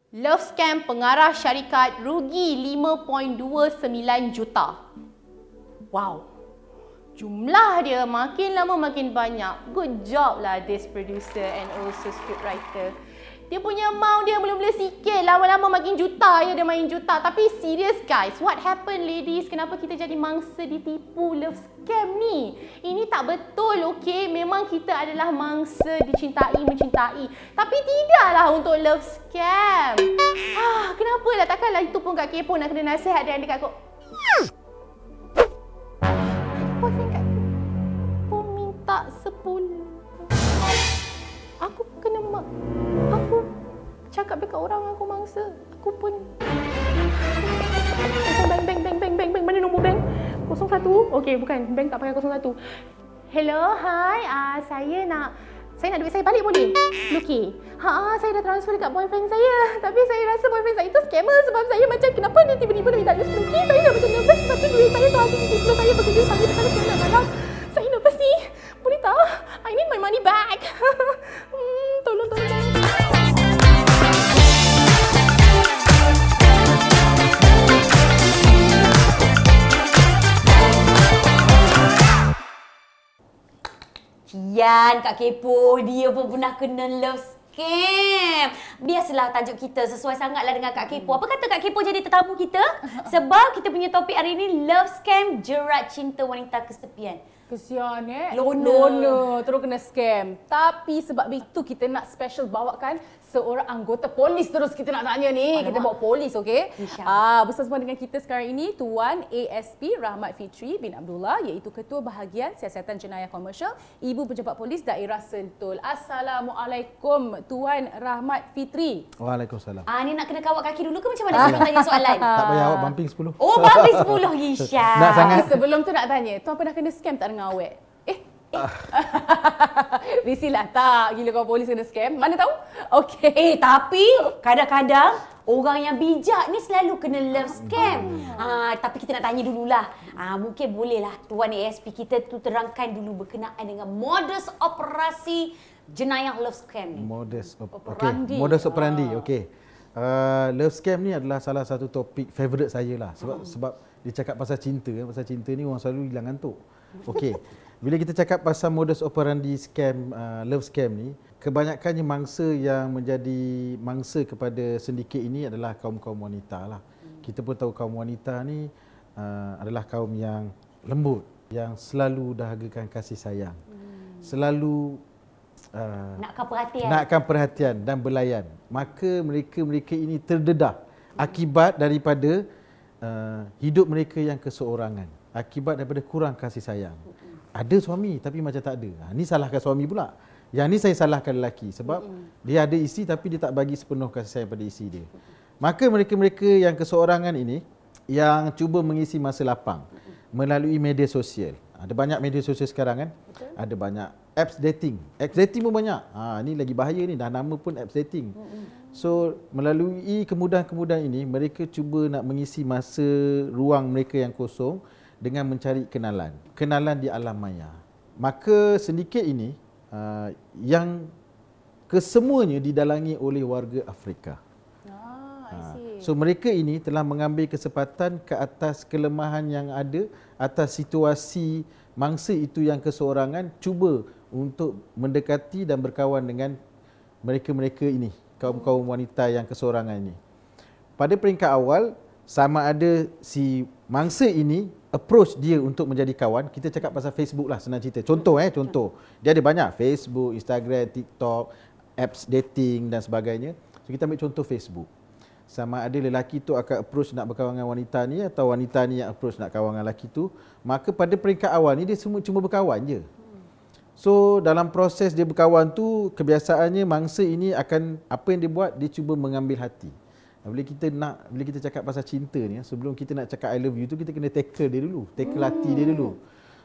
Love scam pengarah syarikat rugi 5.29 juta. Wow. Jumlah dia makin lama makin banyak. Good job lah this producer and also scriptwriter. Dia punya amount dia mula-mula sikit, lama-lama makin juta ya, dia main juta. Tapi serious guys, what happened ladies? Kenapa kita jadi mangsa ditipu love scam ni? Ini tak betul, okay? Memang kita adalah mangsa dicintai, mencintai. Tapi tidaklah untuk love scam. Kenapa lah? Takkanlah itu pun Kak Kepo nak kena nasihat dia dekat aku. Boyfriend Kak Kepo minta 10. Aku kena aku cakap dekat orang aku mangsa. Aku pun bang. Mana nombor bank? 01. Okey, bukan. Bank tak pakai 01. Hello, hi. Saya nak duit saya balik boleh? Luki. Saya dah transfer dekat boyfriend saya. Tapi saya rasa boyfriend saya itu scammer sebab saya macam kenapa dia tiba-tiba nak minta duit Luki? Saya dah macam nervous sebab tu duit saya tu habis sebelum saya bekerja saya sekarang saya nak malam. Saya nervous ni. Boleh tak? I need my money back. Tolong. Kian, Kak Kepo, dia pun pernah kena love scam. Biasalah tajuk kita sesuai sangatlah dengan Kak Kepo. Apa kata Kak Kepo jadi tetamu kita? Sebab kita punya topik hari ini love scam jerat cinta wanita kesepian. Kesian Loner. Terus kena scam. Tapi sebab itu kita nak special bawakan seorang anggota polis terus kita nak tanya ni. Alamak. Kita bawa polis, okey? Bersama dengan kita sekarang ini Tuan ASP Rahmat Fitri bin Abdullah, iaitu Ketua Bahagian Siasatan Jenayah Komersial Ibu Pejabat Polis Daerah Sentul. Assalamualaikum Tuan Rahmat Fitri. Waalaikumsalam. Ni nak kena kawat kaki dulu ke macam mana sebelum tanya soalan? Tak payah, awak bumping 10. Oh, bumping 10 Isha. Nak sangat. Sebelum tu nak tanya, Tuan pernah kena scam tak dengan awet? Risilah tak gila kau polis kena scam. Mana tahu? Okey. Tapi kadang-kadang orang yang bijak ni selalu kena love scam. Tapi kita nak tanya dululah. Mungkin bolehlah Tuan ASP kita tu terangkan dulu berkenaan dengan modus operasi jenayah love scam ni. Modus operandi. Okey. Love scam ni adalah salah satu topik favorite saya lah. Sebab dia cakap pasal cinta. Pasal cinta ni orang selalu hilang ngantuk. Okey. Bila kita cakap pasal modus operandi scam, love scam ni, kebanyakannya mangsa yang menjadi mangsa kepada sindiket ini adalah kaum-kaum wanita lah. Kita pun tahu kaum wanita ni adalah kaum yang lembut, yang selalu dahagakan kasih sayang. Selalu nakkan perhatian dan belayan. Maka mereka ini terdedah akibat daripada hidup mereka yang keseorangan. Akibat daripada kurang kasih sayang. Ada suami tapi macam tak ada. Ni salahkan suami pula. Yang ni saya salahkan lelaki sebab dia ada isteri tapi dia tak bagi sepenuh kasih sayang pada isteri dia. Maka mereka-mereka yang keseorangan ini yang cuba mengisi masa lapang melalui media sosial. Ada banyak media sosial sekarang kan? Betul. Ada banyak apps dating. Apps dating pun banyak. Ni lagi bahaya ni, dah nama pun apps dating. So melalui kemudahan-kemudahan ini mereka cuba nak mengisi masa ruang mereka yang kosong dengan mencari kenalan di alam maya. Maka sindiket ini yang kesemuanya didalangi oleh warga Afrika. So mereka ini telah mengambil kesempatan ke atas kelemahan yang ada, atas situasi mangsa itu yang keseorangan, cuba untuk mendekati dan berkawan dengan mereka-mereka ini, kaum-kaum wanita yang keseorangan ini. Pada peringkat awal, sama ada si mangsa ini approach dia untuk menjadi kawan. Kita cakap pasal Facebook lah, senang cerita. Contoh. Dia ada banyak, Facebook, Instagram, TikTok, apps dating dan sebagainya. So kita ambil contoh Facebook. Sama ada lelaki tu akan approach nak berkawan dengan wanita ni atau wanita ni yang approach nak kawan dengan lelaki tu. Maka pada peringkat awal ni dia semua cuma berkawan je. So dalam proses dia berkawan tu, kebiasaannya mangsa ini akan, apa yang dia buat, dia cuba mengambil hati. Bila kita cakap pasal cinta ni, sebelum kita nak cakap I love you tu, kita kena tackle dia dulu, tackle hati dia dulu.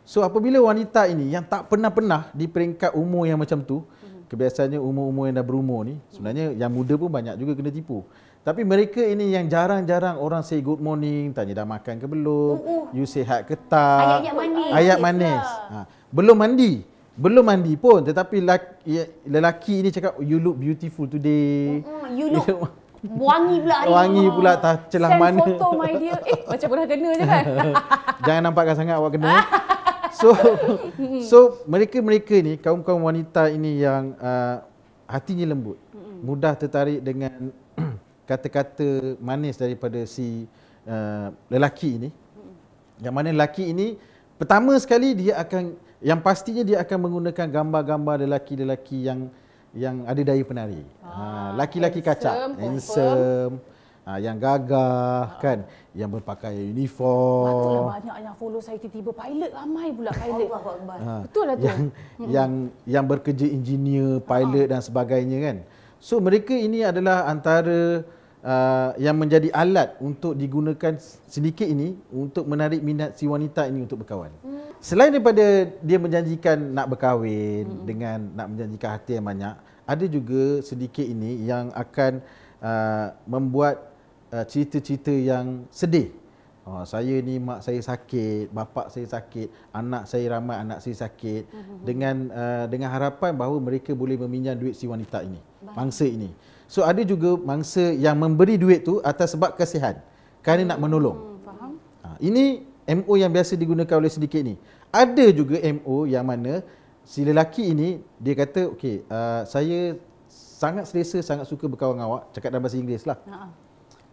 So apabila wanita ini yang tak pernah di peringkat umur yang macam tu, kebiasaannya umur-umur yang dah berumur ni, sebenarnya yang muda pun banyak juga kena tipu. Tapi mereka ini yang jarang-jarang orang say good morning, tanya dah makan ke belum, you sihat ke tak, ayat manis. Belum mandi pun, tetapi lelaki ini cakap you look beautiful today. You look Wangi pula hari Wangi tu. pula tak celah Send mana. foto my dear. Macam pernah kena je kan? Jangan nampakkan sangat awak kena. So mereka ni, kaum-kaum wanita ini yang hatinya lembut, mudah tertarik dengan kata-kata manis daripada si lelaki ini. Yang mana lelaki ini pertama sekali yang pastinya dia akan menggunakan gambar-gambar lelaki-lelaki yang ada daya penari. Laki-laki kacak, handsome, yang gagah kan, yang berpakaian uniform. Patutlah banyak yang follow saya tiba-tiba pilot, ramai pula pilot. Betul lah tu. Yang bekerja engineer, pilot dan sebagainya kan. So mereka ini adalah antara yang menjadi alat untuk digunakan sedikit ini untuk menarik minat si wanita ini untuk berkawan. Selain daripada dia menjanjikan nak berkahwin dengan nak menjanjikan harta yang banyak, ada juga sedikit ini yang akan membuat cerita-cerita yang sedih. Saya ni mak saya sakit, bapa saya sakit, anak saya ramai anak saya sakit, dengan harapan bahawa mereka boleh meminjam duit si wanita ini, mangsa ini. So ada juga mangsa yang memberi duit tu atas sebab kasihan, kerana nak menolong. Faham? Ini MO yang biasa digunakan oleh sedikit ni. Ada juga MO yang mana si lelaki ini dia kata, okey, saya sangat selesa, sangat suka berkawan dengan awak, cakap dalam bahasa Inggeris lah.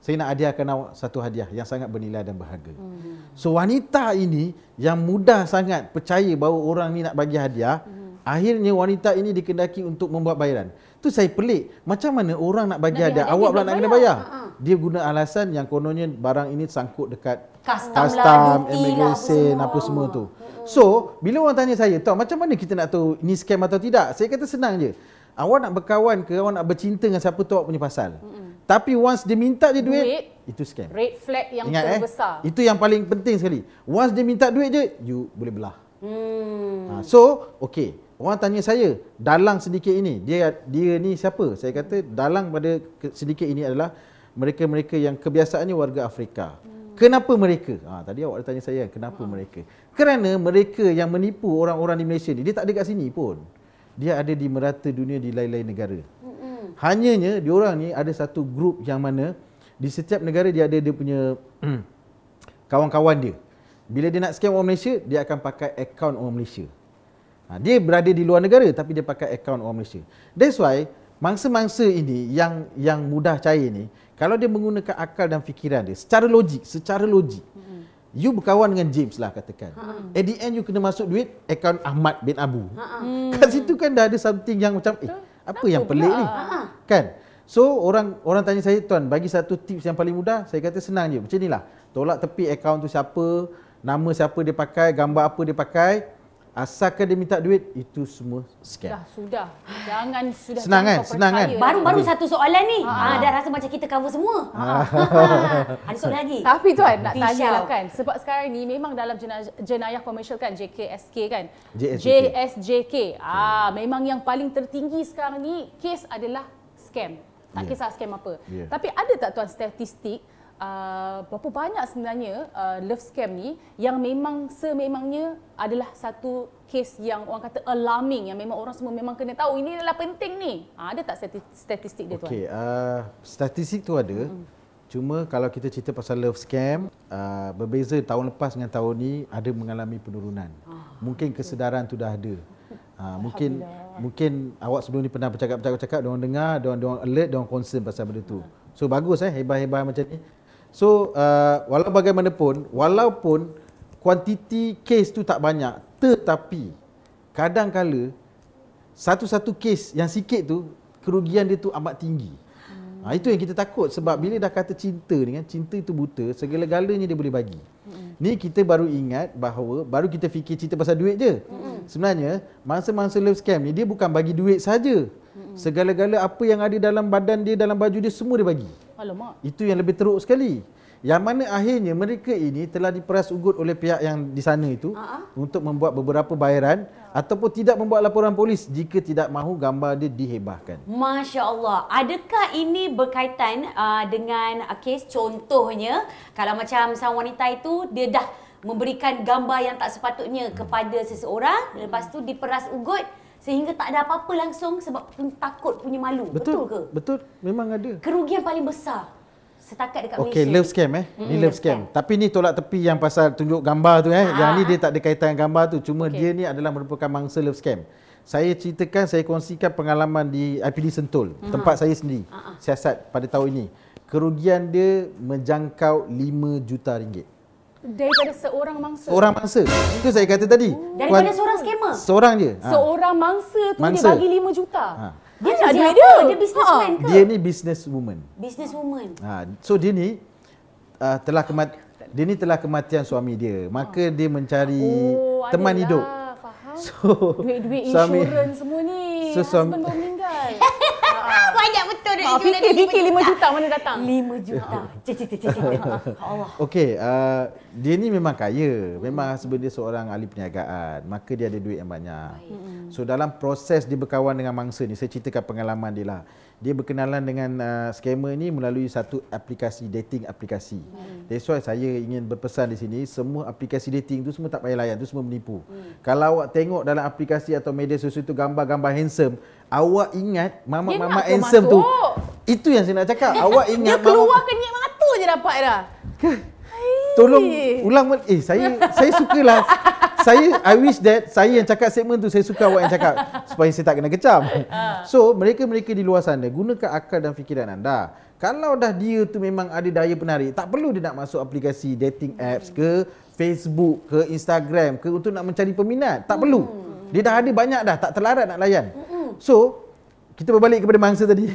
Saya nak hadiahkan awak satu hadiah yang sangat bernilai dan berharga. So wanita ini yang mudah sangat percaya bahawa orang ni nak bagi hadiah, akhirnya wanita ini dikendaki untuk membuat bayaran. Tu saya pelik. Macam mana orang nak bagi hadiah, awak pula nak kena bayar? Dia guna alasan yang kononnya barang ini sangkut dekat custom, immigration, apa semua tu. So, bila orang tanya saya, "Tok, macam mana kita nak tahu ini scam atau tidak?" Saya kata senang je. Awak nak berkawan ke, awak nak bercinta dengan siapa tu awak punya pasal. Tapi once dia minta je duit, itu scam. Red flag yang Ingat, terbesar. itu yang paling penting sekali. Once dia minta duit je, you boleh belah. So, okey. Orang tanya saya, dalang sedikit ini, dia ni siapa? Saya kata dalang pada sedikit ini adalah mereka-mereka yang kebiasaannya warga Afrika. Kenapa mereka? Tadi awak tanya saya, kenapa mereka? Kerana mereka yang menipu orang-orang di Malaysia ni, dia tak ada kat sini pun. Dia ada di merata dunia di lain-lain negara. Hanyanya diorang ni ada satu grup yang mana di setiap negara dia ada dia punya kawan-kawan dia. Bila dia nak scam orang Malaysia, dia akan pakai akaun orang Malaysia. Dia berada di luar negara tapi dia pakai akaun orang Malaysia. That's why mangsa-mangsa ini yang mudah cair ni, kalau dia menggunakan akal dan fikiran dia secara logik, you berkawan dengan James lah katakan. At the end you kena masuk duit akaun Ahmad bin Abu. Kat situ kan dah ada something yang macam apa yang pelik ni? Kan? So orang tanya saya, "Tuan, bagi satu tips yang paling mudah." Saya kata senang je. Macam inilah. Tolak tepi akaun tu siapa, nama siapa dia pakai, gambar apa dia pakai. Asalkan dia minta duit, itu semua scam. Sudah. Jangan sudah. Senang kan? Senang kan? Baru satu soalan ni. Dah rasa macam kita cover semua. Ada soalan lagi. Tapi tuan nak Risau. tanya lah kan, sebab sekarang ni memang dalam jenayah komersial kan, JKSK kan, JSJK. memang yang paling tertinggi sekarang ni kes adalah scam. Tak kisah scam apa. Tapi ada tak tuan statistik berapa banyak sebenarnya love scam ni yang memang sememangnya adalah satu kes yang orang kata alarming, yang memang orang semua memang kena tahu, ini adalah penting ni. Ada tak statistik dia tuan? Okey, statistik tu ada. Cuma kalau kita cerita pasal love scam, berbeza tahun lepas dengan tahun ni ada mengalami penurunan. Mungkin kesedaran tu dah ada. Mungkin awak sebelum ni pernah bercakap, diorang dengar, diorang alert, diorang concern pasal benda tu. So bagus hebat-hebat macam ni. So walau bagaimanapun, walaupun kuantiti kes tu tak banyak, tetapi kadang-kala satu-satu kes yang sikit tu kerugian dia tu amat tinggi. Itu yang kita takut, sebab bila dah kata cinta ni kan, cinta itu buta, segala-galanya dia boleh bagi. Ni kita baru ingat bahawa baru kita fikir cerita pasal duit je. Sebenarnya mangsa-mangsa love scam ni dia bukan bagi duit saja. Segala-gala apa yang ada dalam badan dia, dalam baju dia, semua dia bagi. Alamak. Itu yang lebih teruk sekali. Yang mana akhirnya mereka ini telah diperas ugut oleh pihak yang di sana itu untuk membuat beberapa bayaran ataupun tidak membuat laporan polis jika tidak mahu gambar dia dihebahkan. Masya Allah. Adakah ini berkaitan dengan kes, contohnya kalau macam sang wanita itu dia dah memberikan gambar yang tak sepatutnya kepada seseorang, lepas tu diperas ugut Sehingga tak ada apa-apa langsung sebab takut punya malu. Betul ke? Betul, memang ada. Kerugian paling besar setakat dekat Malaysia. Okey, love scam Ni love scam. Tapi ni tolak tepi yang pasal tunjuk gambar tu Yang ni dia tak ada kaitan dengan gambar tu. Cuma dia ni adalah merupakan mangsa love scam. Saya ceritakan, saya kongsikan pengalaman di IPD Sentul, tempat saya sendiri. Siasat pada tahun ini. Kerugian dia menjangkau RM5 juta. Daripada seorang mangsa. Seorang mangsa. Itu saya kata tadi. Daripada seorang scammer. Seorang je. Seorang mangsa tu dia bagi 5 juta. Dia ada duit dia. Dia businessman ke? Dia ni businesswoman. Businesswoman. So dia ni dia ni telah kematian suami dia. Maka dia mencari teman adalah. hidup. Faham. So duit-duit suami- insurans semua ni. So, Husband baru meninggal. Banyak betul duit Fikir 5 juta mana datang? 5 juta. Cik. Allah. Okey, dia ni memang kaya. Memang husband dia seorang ahli perniagaan. Maka dia ada duit yang banyak. So dalam proses dia berkawan dengan mangsa ni, saya ceritakan pengalaman dia lah. Dia berkenalan dengan scammer ni melalui satu aplikasi, dating aplikasi. That's why saya ingin berpesan di sini, semua aplikasi dating tu semua tak payah layan, tu semua menipu. Kalau awak tengok dalam aplikasi atau media sosial tu gambar-gambar handsome, awak ingat mama-mama handsome tu. Itu yang saya nak cakap. Awak ingat Dia keluar kenyit mata je dapat dah. Tolong ulang saya sukalah. I wish that saya yang cakap segmen tu, saya suka awak yang cakap supaya saya tak kena kecam. So, mereka di luar sana, gunakan akal dan fikiran anda. Kalau dah dia tu memang ada daya penarik, tak perlu dia nak masuk aplikasi dating apps ke, Facebook ke, Instagram ke untuk nak mencari peminat. Tak perlu. Dia dah ada banyak dah, tak terlarat nak layan. So, kita berbalik kepada mangsa tadi.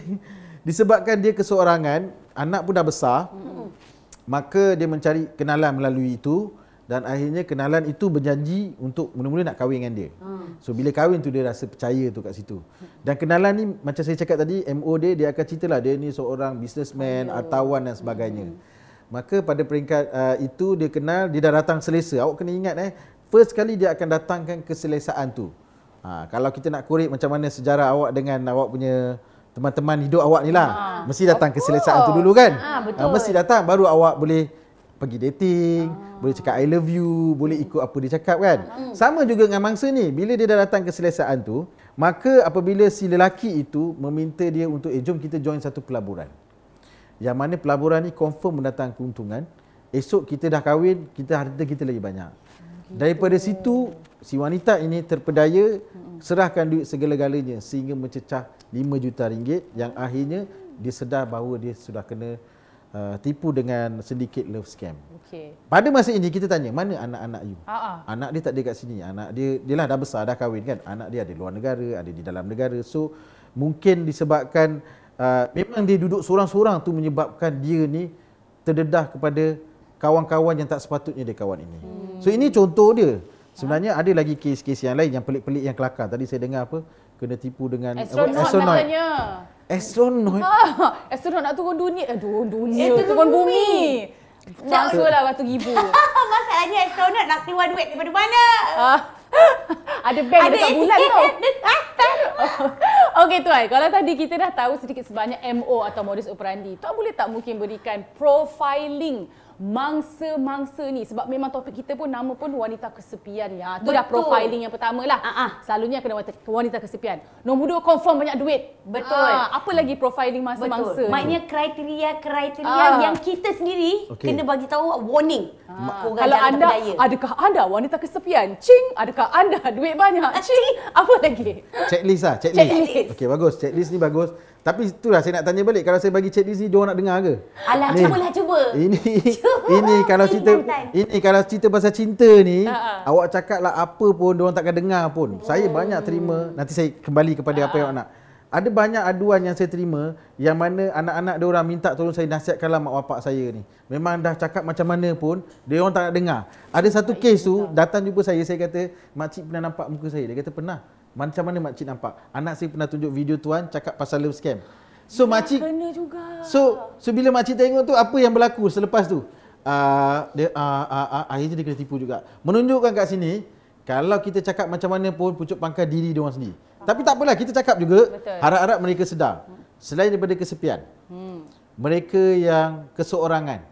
Disebabkan dia keseorangan, anak pun dah besar, maka dia mencari kenalan melalui itu. Dan akhirnya kenalan itu berjanji untuk mula-mula nak kahwin dengan dia. So bila kahwin tu dia rasa percaya tu kat situ. Dan kenalan ni macam saya cakap tadi, MO dia akan ceritalah dia ni seorang businessman, hartawan dan sebagainya. Maka pada peringkat itu dia kenal, dia dah datang selesa. Awak kena ingat first kali dia akan datangkan keselesaan tu. Kalau kita nak korek macam mana sejarah awak dengan awak punya teman-teman hidup awak ni lah. Mesti datang keselesaan tu dulu kan? Mesti datang baru awak boleh pergi dating, boleh cakap I love you, boleh ikut apa dia cakap kan. Sama juga dengan mangsa ni, bila dia dah datang keselesaan tu, maka apabila si lelaki itu meminta dia untuk jom kita join satu pelaburan. Yang mana pelaburan ni confirm mendatangkan keuntungan. Esok kita dah kahwin, harta kita lagi banyak. Daripada situ, si wanita ini terpedaya, serahkan duit segala-galanya sehingga mencecah RM5 juta yang akhirnya dia sedar bahawa dia sudah kena tipu dengan sedikit love scam. Pada masa ini kita tanya, mana anak-anak you? Anak dia tak ada kat sini. Anak dia lah dah besar, dah kahwin kan. Anak dia ada luar negara, ada di dalam negara. So mungkin disebabkan memang dia duduk sorang-sorang tu menyebabkan dia ni terdedah kepada kawan-kawan yang tak sepatutnya dia kawan ini. So ini contoh dia. Sebenarnya ada lagi kes-kes yang lain yang pelik-pelik yang kelakar. Tadi saya dengar apa? Kena tipu dengan Astronaut katanya. Astronaut? Astronaut nak turun dunia. Turun bumi. Transfer lah batu gibu. Masalahnya astronaut nak keluar duit daripada mana? Ada bank dekat bulan tau. Okey tuan, kalau tadi kita dah tahu sedikit sebanyak MO atau modus operandi, tuan boleh tak mungkin berikan profiling mangsa-mangsa ni, sebab memang topik kita pun nama pun wanita kesepian ya. Tu dah profiling yang pertama lah. Selalunya kena wanita kesepian. Nombor 2 confirm banyak duit. Betul. Apa lagi profiling mangsa-mangsa? Maknanya kriteria yang kita sendiri kena bagi tahu warning. Kalau anda adakah anda wanita kesepian? Cing, adakah anda duit banyak? Cing, apa lagi? Checklist lah, checklist. Okey, bagus. Checklist ni bagus. Tapi itulah saya nak tanya balik, kalau saya bagi checklist ni dia orang nak dengar ke? Alah, cuba. Ini kalau cerita pasal cinta ni, awak cakaplah apa pun dia orang takkan dengar pun. Saya banyak terima, nanti saya kembali kepada apa yang awak nak. Ada banyak aduan yang saya terima yang mana anak-anak dia orang minta tolong saya nasihatkanlah mak bapak saya ni. Memang dah cakap macam mana pun dia orang tak nak dengar. Ada satu kes tu datang jumpa saya kata, "Makcik pernah nampak muka saya?" Dia kata, "Pernah." "Macam mana makcik nampak?" "Anak saya pernah tunjuk video tuan cakap pasal love scam." So makcik kena juga. So bila makcik tengok tu, apa yang berlaku selepas tu? Akhirnya dia kena tipu juga. Menunjukkan kat sini, kalau kita cakap macam mana pun pucuk pangkal diri dia orang sendiri. Tapi tak apalah, kita cakap juga. Harap-harap mereka sedar. Selain daripada kesepian, mereka yang keseorangan,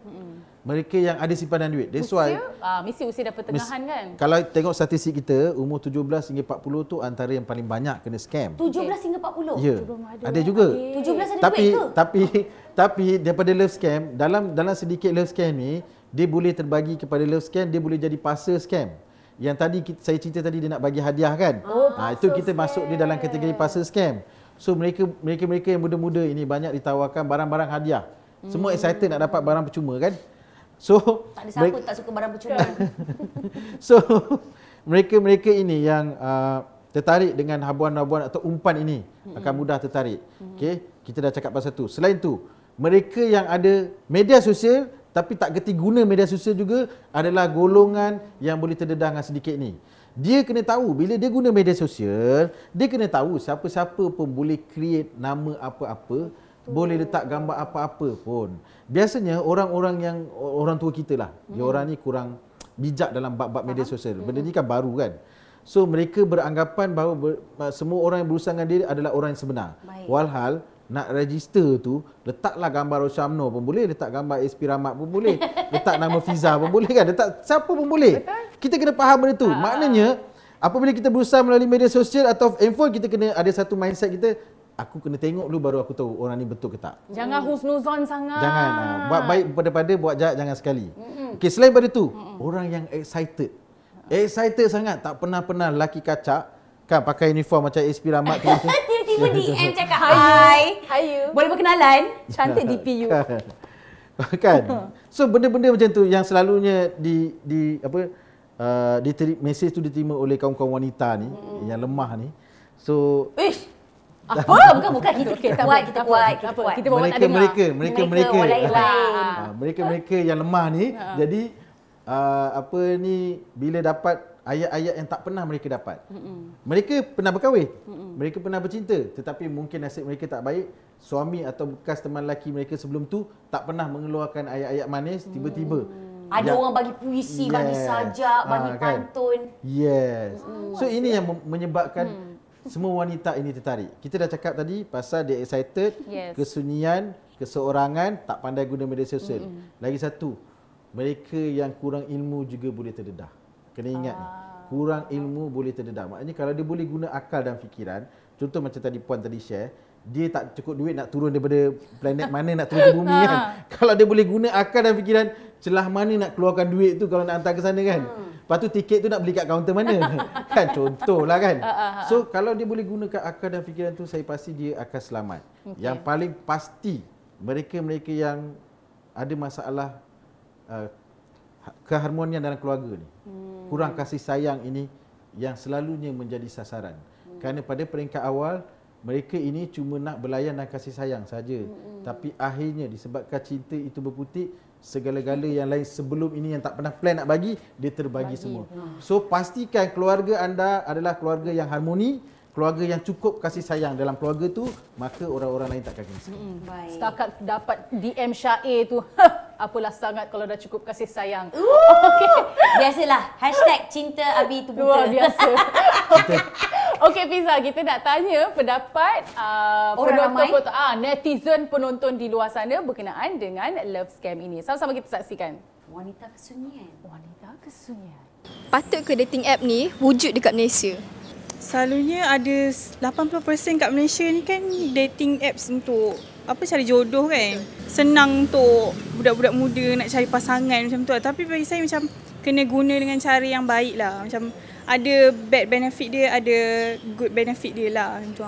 mereka yang ada simpanan duit. That's why mesti usia dah pertengahan kan? kalau tengok statistik kita, umur 17 hingga 40 tu antara yang paling banyak kena scam. 17 hingga 40? Ya, ada juga. 17 ada Tapi duit ke? tapi daripada love scam, dalam sedikit love scam ni, dia boleh terbagi kepada love scam, dia boleh jadi pasal scam. Yang tadi saya cerita tadi dia nak bagi hadiah kan? Itu kita masuk dia dalam kategori pasal scam. So mereka yang muda-muda ini banyak ditawarkan barang-barang hadiah. Semua excited nak dapat barang percuma kan? So tak ada siapa tak suka barang percuma. So mereka ini yang tertarik dengan habuan-habuan atau umpan ini akan mudah tertarik. Okey, kita dah cakap pasal tu. Selain tu, mereka yang ada media sosial tapi tak gerti guna media sosial juga adalah golongan yang boleh terdedah dengan sedikit ni. Dia kena tahu bila dia guna media sosial, dia kena tahu siapa-siapa pun boleh create nama apa-apa, boleh letak gambar apa-apa pun. Biasanya orang-orang yang orang tua kita lah, dia orang ni kurang bijak dalam bab-bab media sosial. Benda ni kan baru kan. So mereka beranggapan bahawa semua orang yang berurusan dengan dia adalah orang yang sebenar. Walhal nak register tu, letaklah gambar Roshamno pun boleh, letak gambar SP Rahmat pun boleh, letak nama Fiza pun boleh kan, letak siapa pun boleh. Kita kena faham benda tu. Maknanya apabila kita berusaha melalui media sosial atau handphone, kita kena ada satu mindset kita, aku kena tengok dulu baru aku tahu orang ni betul ke tak. Jangan husnuzon sangat. Jangan. Buat baik daripada buat jahat jangan sekali. Okey, selain daripada tu, orang yang excited. Excited sangat, tak pernah lelaki kacak kan pakai uniform macam SP Rahmat tu. Tiba-tiba DM cakap hi. Boleh berkenalan? Cantik DPU. Kan? So benda-benda macam tu yang selalunya mesej tu diterima oleh kaum-kaum wanita ni yang lemah ni. So Bukan kita kuat. Kita bawa tak dengar. Mereka yang lemah ni jadi bila dapat ayat-ayat yang tak pernah mereka dapat. Mereka pernah berkahwin, mereka pernah bercinta, tetapi mungkin nasib mereka tak baik. Suami atau bekas teman lelaki mereka sebelum tu tak pernah mengeluarkan ayat-ayat manis, tiba-tiba ada orang bagi puisi, bagi sajak, bagi pantun. Yes. So ini yang menyebabkan semua wanita ini tertarik. Kita dah cakap tadi pasal dia excited, kesunyian, keseorangan, tak pandai guna media sosial. Lagi satu, mereka yang kurang ilmu juga boleh terdedah. Kena ingat ni. Kurang ilmu boleh terdedah. Maknanya kalau dia boleh guna akal dan fikiran, contoh macam tadi Puan tadi share, dia tak cukup duit nak turun daripada planet mana nak turun ke bumi kan. Kalau dia boleh guna akal dan fikiran, celah mana nak keluarkan duit tu kalau nak hantar ke sana kan. Lepas tu tiket tu nak beli kat kaunter mana. Kan contohlah kan. So kalau dia boleh gunakan akal dan fikiran tu, saya pasti dia akan selamat. Yang paling pasti mereka-mereka yang ada masalah keharmonian dalam keluarga ni, kurang kasih sayang ini yang selalunya menjadi sasaran. Kerana pada peringkat awal mereka ini cuma nak belayan dan kasih sayang saja. Tapi akhirnya disebabkan cinta itu berputik, segala-gala yang lain sebelum ini yang tak pernah plan nak bagi, dia terbagi semua. So pastikan keluarga anda adalah keluarga yang harmoni, keluarga yang cukup kasih sayang dalam keluarga tu, maka orang-orang lain takkan risau. Setakat dapat DM Syair tu, apalah sangat kalau dah cukup kasih sayang. Biasalah, #cinta Abi tu buta. Luar biasa. Okey Fiza, kita nak tanya pendapat netizen penonton di luar sana berkenaan dengan love scam ini. Sama-sama kita saksikan. Wanita kesunyian. Patut ke dating app ni wujud dekat Malaysia? Selalunya ada 80% kat Malaysia ni kan dating apps untuk cari jodoh kan. Senang untuk budak-budak muda nak cari pasangan macam tu. Tapi bagi saya macam kena guna dengan cara yang baik lah. Macam ada bad benefit dia, ada good benefit dia lah macam tu.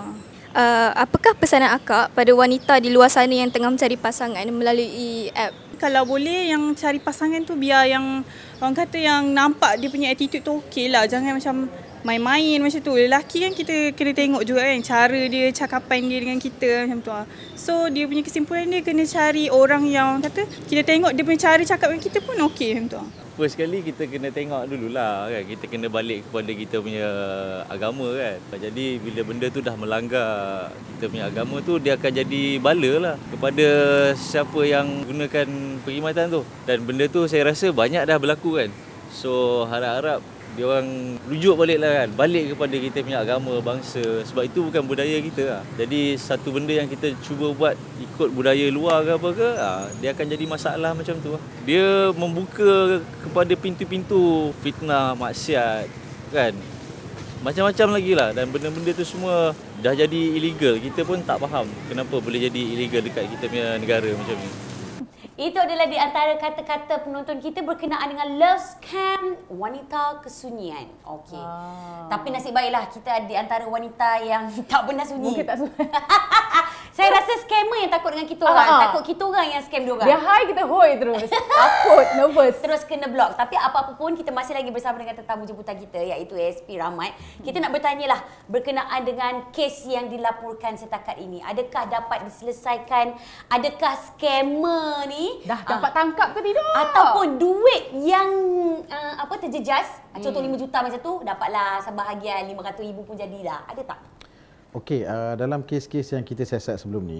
Apakah pesanan akak pada wanita di luar sana yang tengah mencari pasangan melalui app? Kalau boleh yang cari pasangan tu biar yang orang kata yang nampak dia punya attitude tu okey lah. Jangan macam main-main macam tu. Lelaki kan kita kena tengok juga kan cara dia, cakapan dia dengan kita macam tu. So dia punya kesimpulan dia kena cari orang yang kata kita tengok dia punya cara cakap dengan kita pun okey macam tu. First sekali kita kena tengok dululah kan. Kita kena balik kepada kita punya agama kan. Jadi bila benda tu dah melanggar kita punya agama tu, dia akan jadi bala lah kepada siapa yang gunakan perkhidmatan tu. Dan benda tu saya rasa banyak dah berlaku kan. So harap-harap Dia orang rujuk balik lah kan, balik kepada kita punya agama, bangsa. Sebab itu bukan budaya kita lah. Jadi satu benda yang kita cuba buat ikut budaya luar ke apa ke, dia akan jadi masalah macam tu lah. Dia membuka kepada pintu-pintu fitnah, maksiat kan. Macam-macam lagi lah, dan benda-benda tu semua dah jadi illegal. Kita pun tak faham kenapa boleh jadi illegal dekat kita punya negara macam ni. Itu adalah di antara kata-kata penonton kita berkenaan dengan love scam wanita kesunyian. Okey. Tapi nasib baiklah kita di antara wanita yang tak pernah sunyi. Mungkin tak sunyi. Saya rasa scammer yang takut dengan kita orang. Takut kita orang yang scam dia orang. Dia high, kita hoi terus. Takut, nervous. Terus kena block. Tapi apa-apa pun kita masih lagi bersama dengan tetamu jemputan kita iaitu ASP Rahmat. Kita nak bertanyalah berkenaan dengan kes yang dilaporkan setakat ini. Adakah dapat diselesaikan? Adakah scammer ni Dah dapat tangkap ke tidak? ataupun duit yang terjejas, contoh 5 juta macam tu, dapatlah sebahagian 500,000 pun jadilah. Ada tak? Okey, dalam kes-kes yang kita siasat sebelum ni,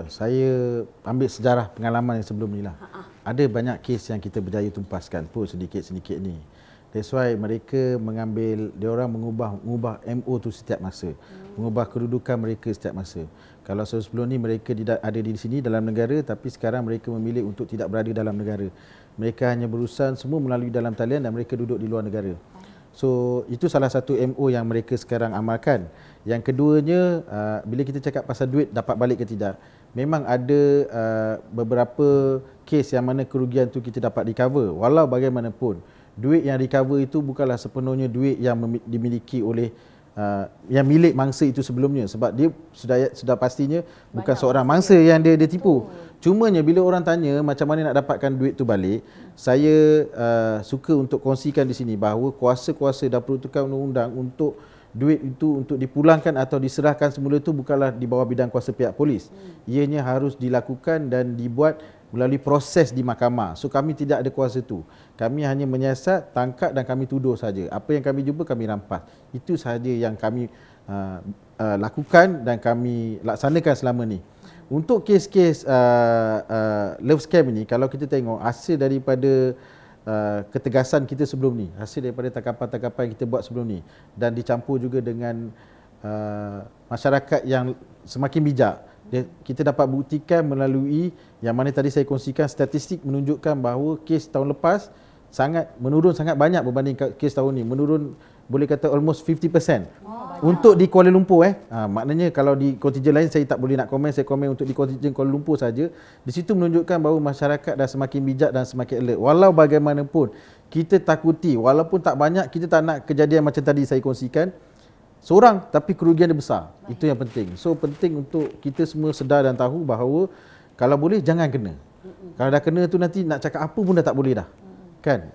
saya ambil sejarah pengalaman yang sebelum ni lah. Ada banyak kes yang kita berjaya tumpaskan pun sedikit-sedikit ni. That's why mereka mengambil, diorang mengubah MO tu setiap masa. Mengubah kedudukan mereka setiap masa. Kalau sebelum ni mereka ada di sini dalam negara, tapi sekarang mereka memilih untuk tidak berada dalam negara. Mereka hanya berurusan semua melalui dalam talian dan mereka duduk di luar negara. So itu salah satu MO yang mereka sekarang amalkan. Yang keduanya, bila kita cakap pasal duit dapat balik ke tidak, memang ada beberapa kes yang mana kerugian tu kita dapat recover. Walau bagaimanapun, duit yang recover itu bukanlah sepenuhnya duit yang dimiliki oleh yang milik mangsa itu sebelumnya, sebab dia sudah pastinya bukan seorang mangsa yang dia tipu. Cumanya bila orang tanya macam mana nak dapatkan duit tu balik, saya suka untuk kongsikan di sini bahawa kuasa-kuasa dan peruntukan undang-undang untuk duit itu untuk dipulangkan atau diserahkan semula itu bukanlah di bawah bidang kuasa pihak polis. Ianya harus dilakukan dan dibuat melalui proses di mahkamah. So kami tidak ada kuasa itu. Kami hanya menyiasat, tangkap dan kami tuduh saja. Apa yang kami jumpa kami rampas. Itu sahaja yang kami lakukan dan kami laksanakan selama ni. Untuk kes-kes love scam ini, kalau kita tengok hasil daripada ketegasan kita sebelum ni, hasil daripada tangkapan-tangkapan yang kita buat sebelum ni, dan dicampur juga dengan masyarakat yang semakin bijak, kita dapat buktikan melalui yang mana tadi saya kongsikan statistik menunjukkan bahawa kes tahun lepas menurun sangat banyak berbanding kes tahun ni. Menurun boleh kata almost 50%. Untuk di Kuala Lumpur maknanya kalau di kontingen lain saya tak boleh nak komen, saya komen untuk di kontingen Kuala Lumpur saja. Di situ menunjukkan bahawa masyarakat dah semakin bijak dan semakin alert. Walau bagaimanapun kita takuti, walaupun tak banyak, kita tak nak kejadian macam tadi saya kongsikan. Seorang tapi kerugian dia besar. Itu yang penting. So penting untuk kita semua sedar dan tahu bahawa kalau boleh jangan kena. Kalau dah kena tu nanti nak cakap apa pun dah tak boleh dah. Kan?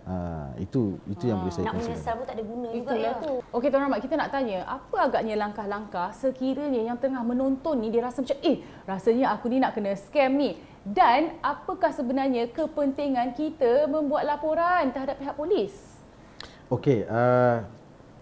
Itu yang boleh saya Nak kongsikan. menyesal pun tak ada guna juga Itulah ya. tu. Okey Tuan Rahmat, kita nak tanya, apa agaknya langkah-langkah sekiranya yang tengah menonton ni dia rasa macam rasanya aku ni nak kena scam ni. Dan apakah sebenarnya kepentingan kita membuat laporan terhadap pihak polis? Okey,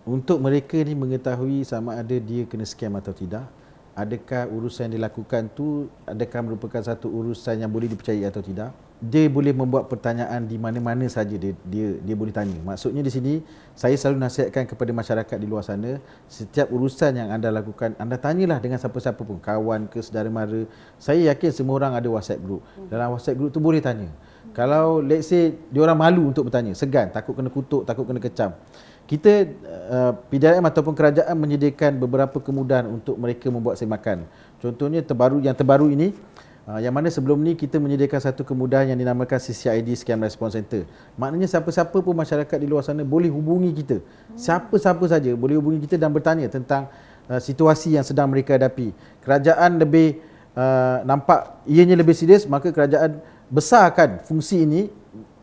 untuk mereka ni mengetahui sama ada dia kena scam atau tidak, adakah urusan yang dilakukan tu adakah merupakan satu urusan yang boleh dipercayai atau tidak, dia boleh membuat pertanyaan di mana-mana saja dia boleh tanya. Maksudnya di sini saya selalu nasihatkan kepada masyarakat di luar sana, setiap urusan yang anda lakukan, anda tanyalah dengan siapa-siapa pun, kawan ke, saudara mara. Saya yakin semua orang ada WhatsApp group. Dalam WhatsApp group tu boleh tanya. Kalau let's say diorang malu untuk bertanya, segan, takut kena kutuk, takut kena kecam, kita PDRM ataupun kerajaan menyediakan beberapa kemudahan untuk mereka membuat semakan. Contohnya yang terbaru ini, yang mana sebelum ni kita menyediakan satu kemudahan yang dinamakan CCID Scam Response Center. Maknanya siapa-siapa pun masyarakat di luar sana boleh hubungi kita. Siapa-siapa saja boleh hubungi kita dan bertanya tentang situasi yang sedang mereka hadapi. Kerajaan lebih nampak ianya lebih serius, maka kerajaan besarkan fungsi ini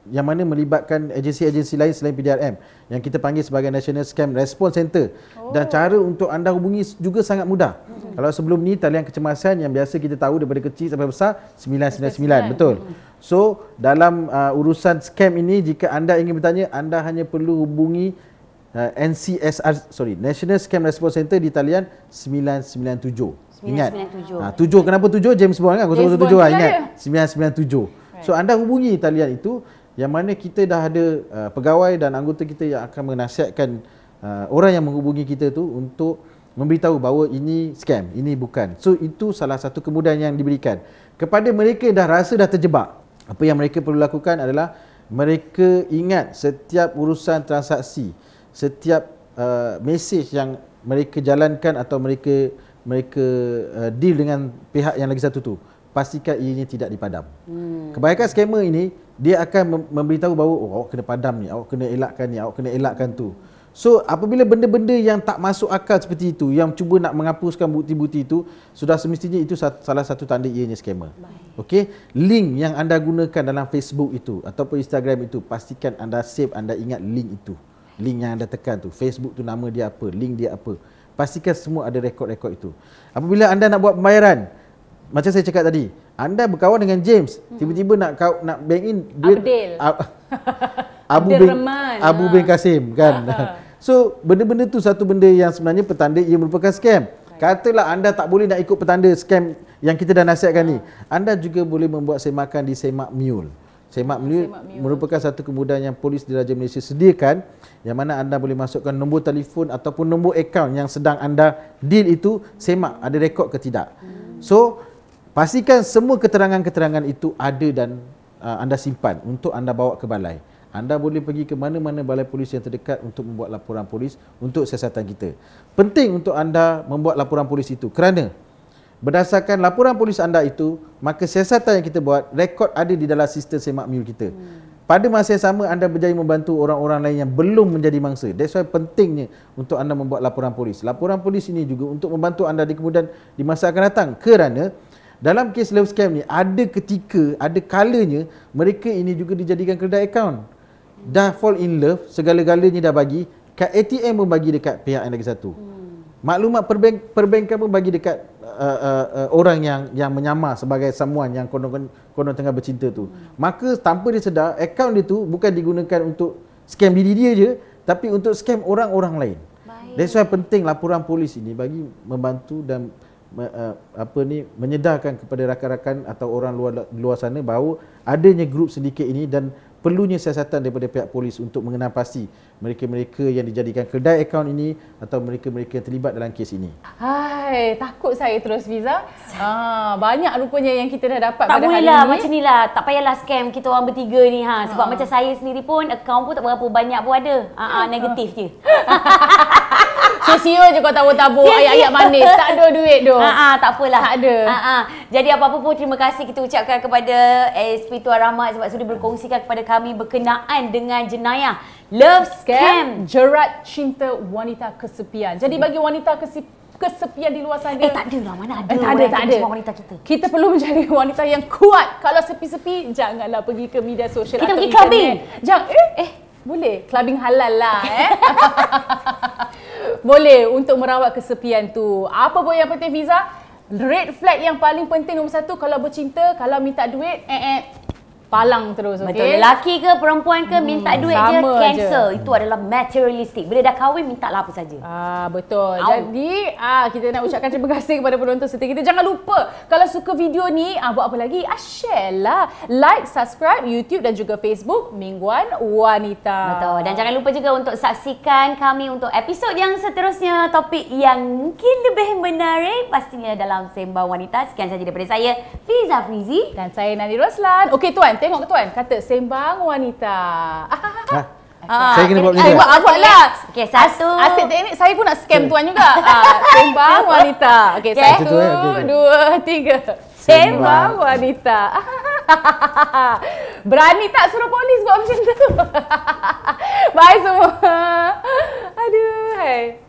yang mana melibatkan agensi-agensi lain selain PDRM yang kita panggil sebagai National Scam Response Center. Dan cara untuk anda hubungi juga sangat mudah. Kalau sebelum ni talian kecemasan yang biasa kita tahu daripada kecil sampai besar 999, betul. So dalam urusan scam ini, jika anda ingin bertanya, anda hanya perlu hubungi National Scam Response Center di talian 997. Ingat. 7 kenapa 7? James Bond kan 007 ingat. 997. So anda hubungi talian itu. yang mana kita dah ada pegawai dan anggota kita yang akan menasihatkan orang yang menghubungi kita tu untuk memberitahu bahawa ini scam, ini bukan. So itu salah satu kemudahan yang diberikan. Kepada mereka yang dah rasa dah terjebak, apa yang mereka perlu lakukan adalah mereka ingat setiap urusan transaksi, setiap mesej yang mereka jalankan atau mereka deal dengan pihak yang lagi satu tu, pastikan ianya tidak dipadam. Kebanyakan scammer ini dia akan memberitahu bahawa awak kena padam ni, awak kena elakkan ni, awak kena elakkan tu. So apabila benda-benda yang tak masuk akal seperti itu, yang cuba nak menghapuskan bukti-bukti itu, sudah semestinya itu salah satu tanda ianya scammer. Okey, link yang anda gunakan dalam Facebook itu ataupun Instagram itu, pastikan anda save, anda ingat link itu. Link yang anda tekan tu, Facebook tu nama dia apa, link dia apa. Pastikan semua ada rekod-rekod itu. Apabila anda nak buat pembayaran, macam saya cakap tadi, anda berkawan dengan James, tiba-tiba nak bank in duit Abu bin Kasim kan. So benda-benda tu satu benda yang sebenarnya petanda ia merupakan scam. Katalah anda tak boleh nak ikut petanda scam yang kita dah nasihatkan ni, anda juga boleh membuat semakan di Semak Mule. Semak Mule merupakan satu kemudahan yang polis Diraja Malaysia sediakan, yang mana anda boleh masukkan nombor telefon ataupun nombor akaun yang sedang anda deal itu, semak ada rekod ke tidak. So pastikan semua keterangan-keterangan itu ada dan anda simpan untuk anda bawa ke balai. Anda boleh pergi ke mana-mana balai polis yang terdekat untuk membuat laporan polis untuk siasatan kita. Penting untuk anda membuat laporan polis itu kerana berdasarkan laporan polis anda itu, maka siasatan yang kita buat, rekod ada di dalam sistem Semak Mule kita. Pada masa yang sama, anda berjaya membantu orang-orang lain yang belum menjadi mangsa. That's why pentingnya untuk anda membuat laporan polis. Laporan polis ini juga untuk membantu anda di kemudian di masa akan datang. Kerana dalam kes love scam ni, ada ketika, ada kalanya mereka ini juga dijadikan kedai akaun. Dah fall in love, segala-galanya dah bagi, kad ATM pun bagi dekat pihak yang lagi satu. Maklumat perbankan pun bagi dekat orang yang menyamar sebagai someone yang konon tengah bercinta tu. Maka tanpa dia sedar, akaun dia tu bukan digunakan untuk scam diri dia je, tapi untuk scam orang-orang lain. That's why penting laporan polis ini bagi membantu dan menyedarkan kepada rakan-rakan atau orang luar sana bahawa adanya grup sindiket ini dan perlunya siasatan daripada pihak polis untuk mengenal pasti mereka-mereka yang dijadikan kedai akaun ini atau mereka-mereka yang terlibat dalam kes ini. Hai, takut saya terus Fiza. Banyak rupanya yang kita dah dapat tak pada hari ini. Tak boleh lah macam ni lah. Tak payahlah scam kita orang bertiga ni ha. Sebab macam saya sendiri pun akaun pun tak berapa banyak pun ada. Negatif je. Sia-sia je kau tabur-tabur ayat-ayat manis. Tak ada duit tu. Tak apalah. Tak ada. Jadi apa-apa pun terima kasih kita ucapkan kepada ASP Tuan Rahmat sebab sudah berkongsikan kepada kami berkenaan dengan jenayah love scam. Jerat cinta wanita kesepian. Jadi bagi wanita kesepian di luar sana. Tak ada lah. Mana ada. Tak ada. Wanita kita. Kita perlu mencari wanita yang kuat. Kalau sepi-sepi, janganlah pergi ke media sosial kita atau pergi internet. clubbing. Boleh. Clubbing halal lah. Boleh untuk merawat kesepian tu. Apa pun yang penting Fiza, red flag yang paling penting nombor satu, kalau bercinta, kalau minta duit, palang terus, okey? Betul. Lelaki ke perempuan ke minta duit je, cancel. Itu adalah materialistic. Bila dah kahwin, minta lah apa saja. Betul. Jadi, kita nak ucapkan terima kasih kepada penonton setia kita. Jangan lupa, kalau suka video ni, buat apa lagi? Share lah. Like, subscribe YouTube dan juga Facebook Mingguan Wanita. Betul. Dan jangan lupa juga untuk saksikan kami untuk episod yang seterusnya. Topik yang mungkin lebih menarik pastinya dalam Sembang Wanita. Sekian saja daripada saya, Fiza Frizi. Dan saya Nani Roslan. Okey Tuan, tengok ke Tuan, kata Sembang Wanita. Saya kena buat macam buat apa lah. Okey, satu. Asyik teknik, saya pun nak scam Tuan juga. Sembang Wanita. Okey, satu, dua, tiga. Sembang Wanita. Berani tak suruh polis buat macam tu? Bye semua. Aduh, hai.